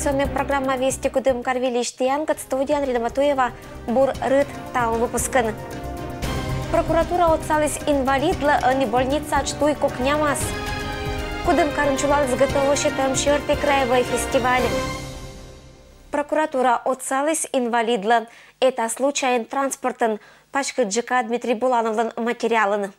информационная программа «Вести Кудым Карвилиш Тиангат», студия Андрея Матуева, Бур Рыд Тау выпускан. Прокуратура отцалась инвалидла, а не больница очтуй кукнямас. Кудым Карнчувал сготовил там черты краевой фестиваль. Прокуратура отцалась инвалидла. Это случайен транспортен. Пачка ДЖК Дмитрий Булановлан материален.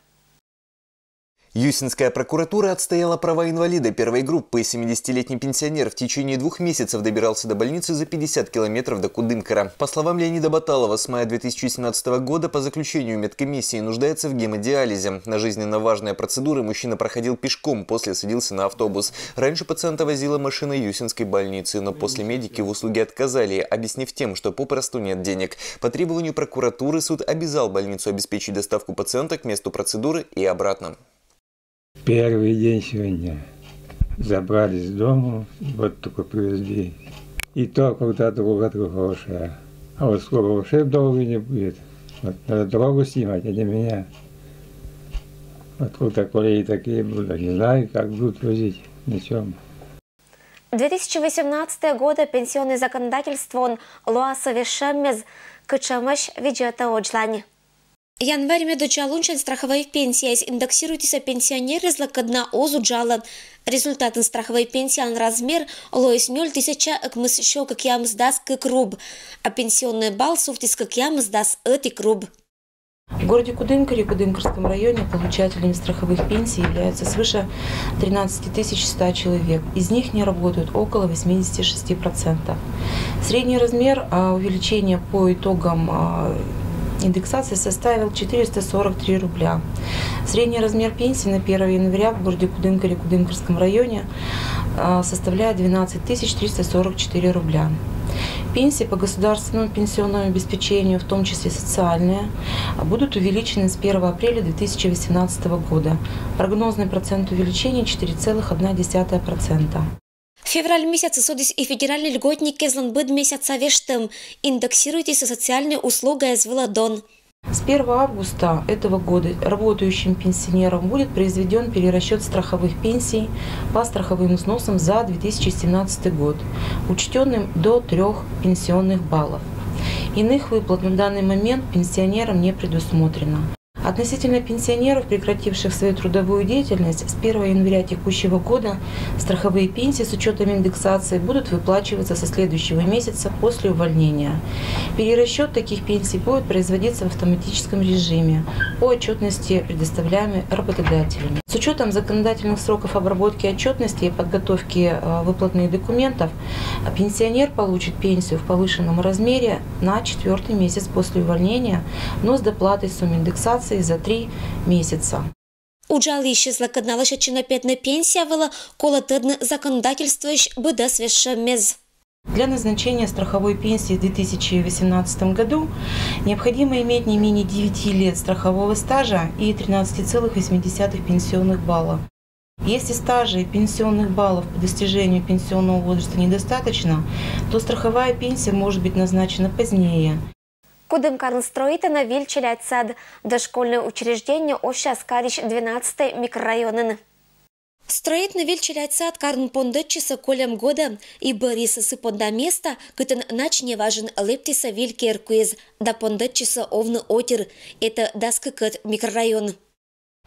Юсинская прокуратура отстояла права инвалида первой группы. 70-летний пенсионер в течение 2 месяцев добирался до больницы за 50 километров до Кудымкара. По словам Леонида Баталова, с мая 2017 года по заключению медкомиссии нуждается в гемодиализе. На жизненно важные процедуры мужчина проходил пешком, после садился на автобус. Раньше пациента возила машина Юсинской больницы, но после медики в услуге отказали, объяснив тем, что попросту нет денег. По требованию прокуратуры суд обязал больницу обеспечить доставку пациента к месту процедуры и обратно. Первый день сегодня забрали с дома, вот только привезли. И то когда дорога хорошая. А вот скоро вообще долго не будет. Вот надо дорогу снимать, а не меня. Вот куда колеи такие будут, не знаю, как будут возить, на чем. 2018 года пенсионное законодательство он луасовешемез кычамаш виджета оджлани. Январь медучалунчен страховой пенсии индексируется пенсионеры злакадна озуджала. Результаты страховой пенсии размер лоис 0 тысяча акмыс шо как ям сдаст как руб, а пенсионный балл суфтис как ям сдаст этик руб. В городе Кудымкаре, Кудымкарском районе получателями страховых пенсий являются свыше 13 100 человек. Из них не работают около 86%. Средний размер увеличения по итогам индексации составил 443 рубля. Средний размер пенсии на 1 января в городе Кудымкаре, Кудымкарском районе составляет 12 344 рубля. Пенсии по государственному пенсионному обеспечению, в том числе социальные, будут увеличены с 1 апреля 2018 года. Прогнозный процент увеличения 4,1%. Февраль месяц судись и федеральный льготник Кезланбыд месяца вештым. Индексируйтесь социальные услуги из Владон. С 1 августа этого года работающим пенсионерам будет произведен перерасчет страховых пенсий по страховым взносам за 2017 год, учтенным до 3 пенсионных баллов. Иных выплат на данный момент пенсионерам не предусмотрено. Относительно пенсионеров, прекративших свою трудовую деятельность, с 1 января текущего года страховые пенсии с учетом индексации будут выплачиваться со следующего месяца после увольнения. Перерасчет таких пенсий будет производиться в автоматическом режиме по отчетности, предоставляемой работодателями. С учетом законодательных сроков обработки отчетности и подготовки выплатных документов, пенсионер получит пенсию в повышенном размере на 4-й месяц после увольнения, но с доплатой суммы индексации за 3 месяца. Уджали исчезла кадналышечина пятна пенсия вела колотедно законодательствующ быда свешемез. Для назначения страховой пенсии в 2018 году необходимо иметь не менее 9 лет страхового стажа и 13,8 пенсионных баллов. Если стажа и пенсионных баллов по достижению пенсионного возраста недостаточно, то страховая пенсия может быть назначена позднее. Кудымкарн строит на Вильчелять сад. Дошкольное учреждение Ощаскарич 12 микрорайонен. Строит на Вильчелять сад Карн Пондетчиса колем года и Бориса Сыпонда места, кытен начне важен Лептиса Вилькеркуиз, да Пондетчиса Овны Отер. Это Даскакет микрорайон.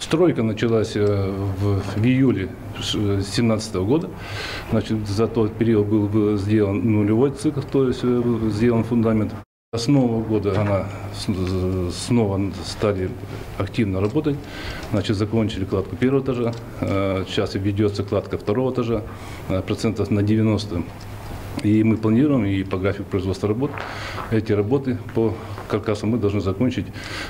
Стройка началась в июле 2017 года. Значит, за тот период был сделан нулевой цикл, то есть сделан фундамент. С нового года она снова стали активно работать. Значит, закончили кладку 1-го этажа. Сейчас ведется кладка 2-го этажа, процентов на 90. И мы планируем, и по графику производства работ, эти работы по каркасу мы должны закончить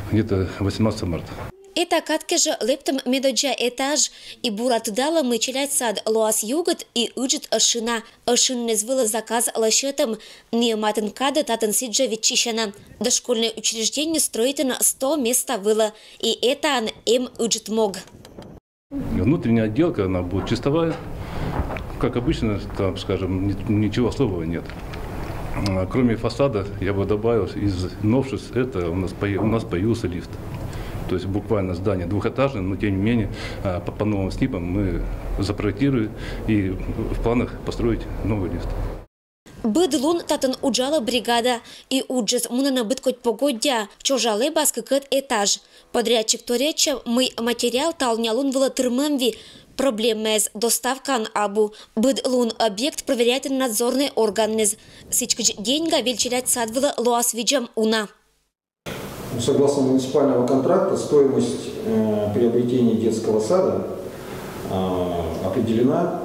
где-то 18 марта. Это катке же лептом медоджа этаж и бурат дала мычелять сад лоас югат и уджит ашина. Ашин не звала заказ лашетом, не матен када татен сиджа ветчищана. Дошкольное учреждение строит на 100 места было, и это он уджит мог. Внутренняя отделка, она будет чистовая. Как обычно, там, скажем, ничего особого нет. Кроме фасада, я бы добавил, из новшеств, это у нас появился лифт. То есть буквально здание двухэтажное, но тем не менее по новым СНИПам мы запроектируем и в планах построить новый лифт. Быдлун татын уджала бригада и уджез мунана быткоть погодя, чожалы баскыкыт этаж. Подрядчик тореча мы материал талнялун вала тырмымви. Проблемы с доставкой абу. Быдлун объект проверяет надзорный орган. Сичкач деньга величать садвала лоас виджам уна. Согласно муниципального контракта, стоимость приобретения детского сада определена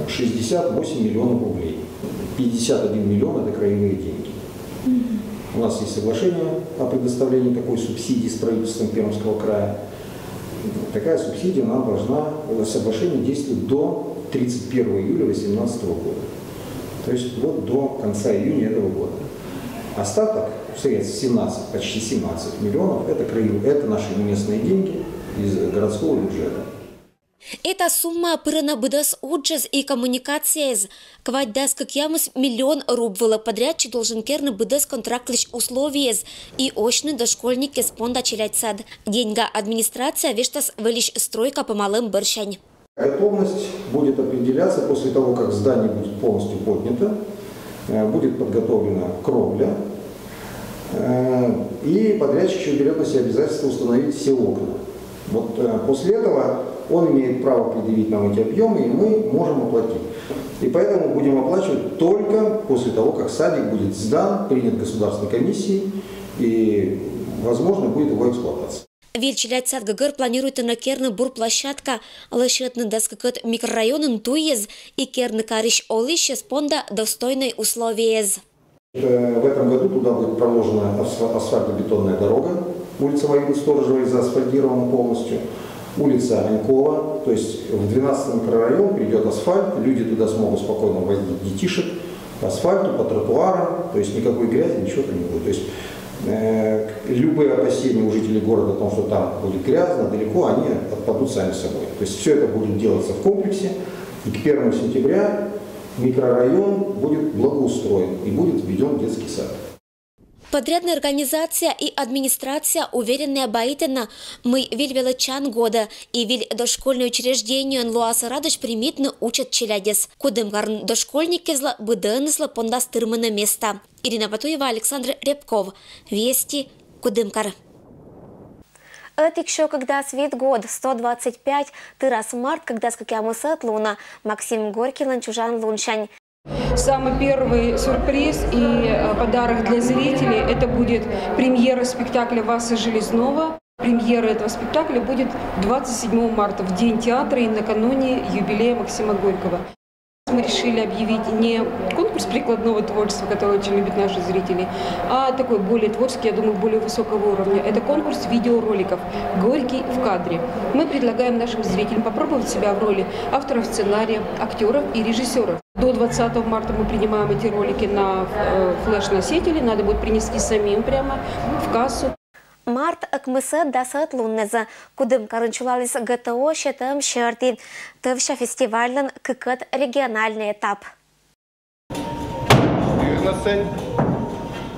в 68 миллионов рублей. 51 миллион – это краевые деньги. У нас есть соглашение о предоставлении такой субсидии с правительством Пермского края. Такая субсидия нам должна, соглашение действует до 31 июля 2018 года. То есть вот до конца июня этого года. Остаток средств 17, почти 17 миллионов – это наши местные деньги из городского бюджета. Эта сумма пырана быдас уджез и коммуникациез. Кваддас как ямус миллион рубвала подрядчик должен керны быдас контрактлиш условиез и очный дошкольник из понда челять сад. Деньга администрация вештас вылиш стройка по малым борщань. Готовность будет определяться после того, как здание будет полностью поднято, будет подготовлена кровля, и подрядчик еще берет на себя обязательство установить все окна. Вот после этого он имеет право предъявить нам эти объемы, и мы можем оплатить. И поэтому будем оплачивать только после того, как садик будет сдан, принят государственной комиссией, и, возможно, будет его эксплуатация. Величилять сад ГГР планирует на керны бурплощадка, лошадный доскакот микрорайонен туез и керны карищ олище спонда достойной условиез. В этом году туда будет проложена асфальтобетонная дорога, улица Ваиды Сторожевой заасфальтирована полностью, улица Анькова, то есть в 12 микрорайон придет асфальт, люди туда смогут спокойно возить детишек по асфальту, по тротуарам, то есть никакой грязи, ничего там не будет. То есть любые опасения у жителей города о том, что там будет грязно, далеко, они отпадут сами собой. То есть все это будет делаться в комплексе, и к 1 сентября микрорайон будет благоустроен и будет введен детский сад. Подрядная организация и администрация уверенные боитена мы величан года и вель дошкольное учреждение Луаса Радош примитно учат челядес. Кудем гарн дошкольники зла быдензла понда стырмана места. Ирина Батуева, Александр Рябков. Вести Кудымкар. Это еще когда свет год 125, тырас март, когда скакямусат луна, Максим Горький, Ланчужан Луншань. Самый первый сюрприз и подарок для зрителей – это будет премьера спектакля Васы Железного. Премьера этого спектакля будет 27 марта, в День театра и накануне юбилея Максима Горького. Мы решили объявить не конкурс прикладного творчества, который очень любят наши зрители, а такой более творческий, я думаю, более высокого уровня. Это конкурс видеороликов «Горький в кадре». Мы предлагаем нашим зрителям попробовать себя в роли авторов сценария, актеров и режиссеров. До 20 марта мы принимаем эти ролики на флеш-носители, надо будет принести самим прямо в кассу. Март акмысы дасат луннеза, кудым карынчулалис ГТО щетым шерти, тывша фестивальный кыкыт региональный этап. 14,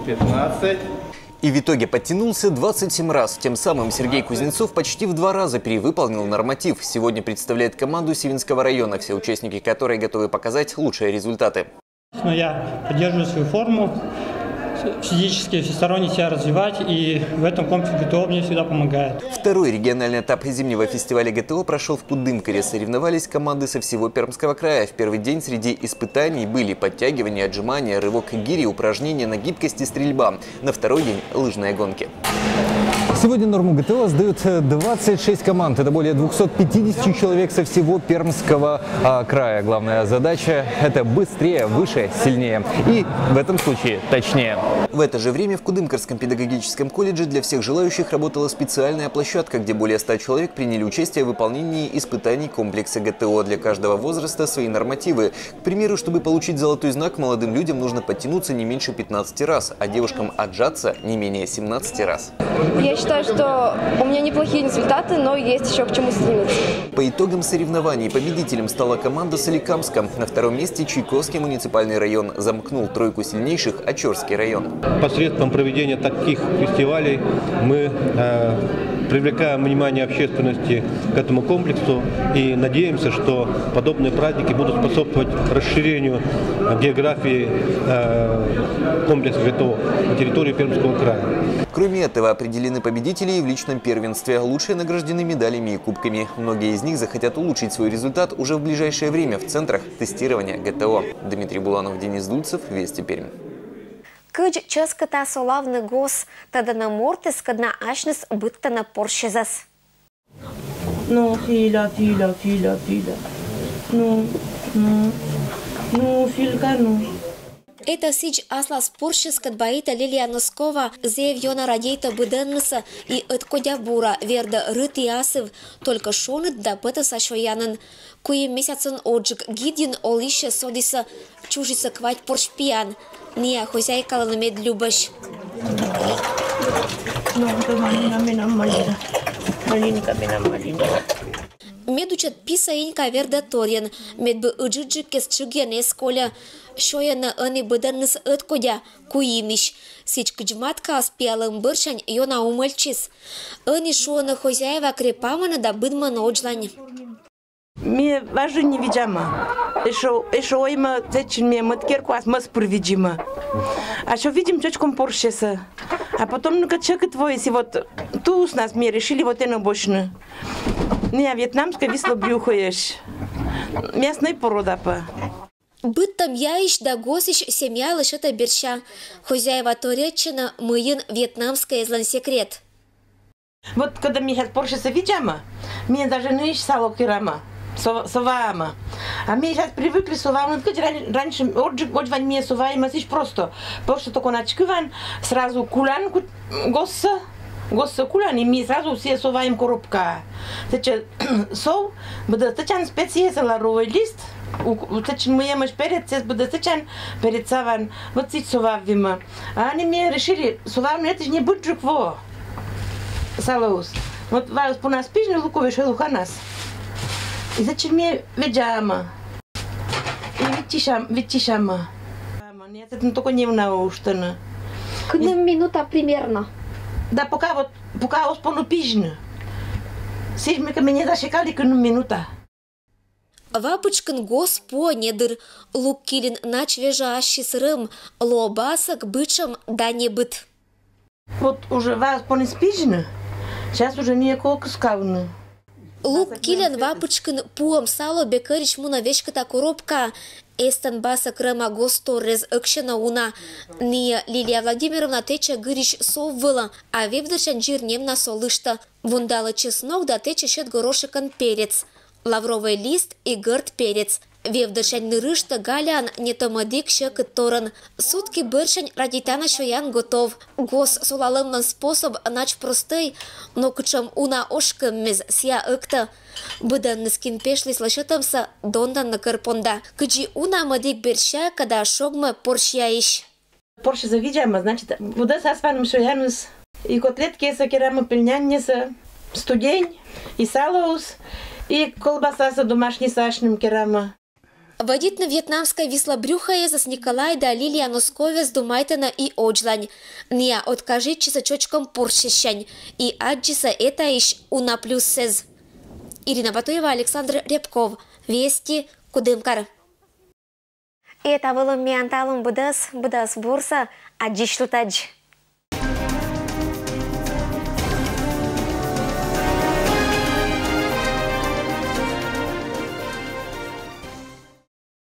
15. И в итоге подтянулся 27 раз. Тем самым Сергей Кузнецов почти в 2 раза перевыполнил норматив. Сегодня представляет команду Сивинского района, все участники которой готовы показать лучшие результаты. Но я поддерживаю свою форму, физически, всесторонне себя развивать, и в этом комплексе ГТО мне всегда помогает. Второй региональный этап зимнего фестиваля ГТО прошел в Кудымкаре. Соревновались команды со всего Пермского края. В первый день среди испытаний были подтягивания, отжимания, рывок гири, упражнения на гибкость и стрельба. На второй день – лыжные гонки. Сегодня норму ГТО сдают 26 команд. Это более 250 человек со всего Пермского края. Главная задача – это быстрее, выше, сильнее. И в этом случае точнее. В это же время в Кудымкарском педагогическом колледже для всех желающих работала специальная площадка, где более 100 человек приняли участие в выполнении испытаний комплекса ГТО. Для каждого возраста свои нормативы. К примеру, чтобы получить золотой знак, молодым людям нужно подтянуться не меньше 15 раз, а девушкам отжаться не менее 17 раз. Я считаю, считаю, что у меня неплохие результаты, но есть еще к чему стремиться. По итогам соревнований победителем стала команда Соликамска. На втором месте Чайковский муниципальный район. Замкнул тройку сильнейших Очерский район. Посредством проведения таких фестивалей мы привлекаем внимание общественности к этому комплексу и надеемся, что подобные праздники будут способствовать расширению географии комплекса ГТО на территории Пермского края. Кроме этого, определены победители и в личном первенстве. Лучшие награждены медалями и кубками. Многие из них захотят улучшить свой результат уже в ближайшее время в центрах тестирования ГТО. Дмитрий Буланов, Денис Дульцев, Вести Пермь. Кыч ческата солавны гос, тадана мортис, кадна ашнес быттана порщезас. Ну, филя. Ну, филька, ну. Это сич аслас порщес кадбаита Лилия Носкова, заявьона радейта быденнеса и откодя бура, верда рыт и асыв, только шонет да пыта сашвоянын. Куи месяцын оджик гидин олище содиса чужица квать порщ пьян. Не, хозяйка намед любаш. Медучат писаинка верда торьян, медбы уджиджи кесчуген эсколя, шояна ани быдерныс откодя, куимиш. Сич кджматка аспиалым быршань йона умальчис. Ани шояна хозяева крепамана да быдман оджлань. Мне важно не видимо. Еще ойма зачем мне маткерку асмас провидимо. А что видим чечком порщеса. А потом ну-ка чек твой, если вот ту с нас мне решили вот это бочно. Не, вьетнамская висло брюхаешь. Местная порода по. Быттам яиш да госиш семья лишета берща. Хозяева торечина мыин вьетнамская злан секрет. Вот когда мне сейчас порщеса видимо, мне даже не ищ сало кирама. Соваема. А мы сейчас привыкли соваема. Раньше очень мне соваема сиш просто. Просто только начкиван сразу кулан госса кулан и мы сразу все соваем коробка. Значит, сов будет тачан специя ларовый лист. Тачан мы ем перед цес будет тачан перед саван. Вот сич совавима. А они мне решили соваема это же не будет во салаус. Вот вас по нас пижно луковый шелуханас. И зачем мне ведяма? И витишама. Нет, это только не наушно. Кна минута примерно. Да пока успону пижно. Сижме ко меня зашикали кна минута. Вапочкан гос по недыр, лук килин начвежащий сырым, лобасок бычам да не быт. Вот уже вас по не спижно, сейчас уже не колко скавно. Лук килен вапочкан пуам сало бекарич муна вешката коробка. Эстан баса крема госторез ыкшена уна. Ния Лилия Владимировна тече гырич соввыла, а вевдачан жирнем на солышта. Вундала чеснок да тече щет горошекан перец. Лавровый лист и гырт перец. Вевдачан нырышта галян нетомадик щекыт торын. Сутки быршань радитана шоян готов. Гос солалымнан способ нач простый, но кычам уна ошкым мез сия ыкта. Быдан нескин пешли слышатымса дондан на кырпонда. Кычи уна мадик берща, когда шогма порщаиш. Порща завидяма, значит, вода со сваным шоянус. И котлетки со керама пельнянниса, студень, и салаус, и колбаса со домашней сашным керама. Водит на вьетнамская висла брюхая за Николай да Лилия Носкове с Думайтана и Оджлань. Ния откажет часа чочком порщищань. И аджиса это ищ уна плюс сез. Ирина Батуева, Александр Рябков. Вести Кудымкар. Это было менталом будас бурса аджишлутадж.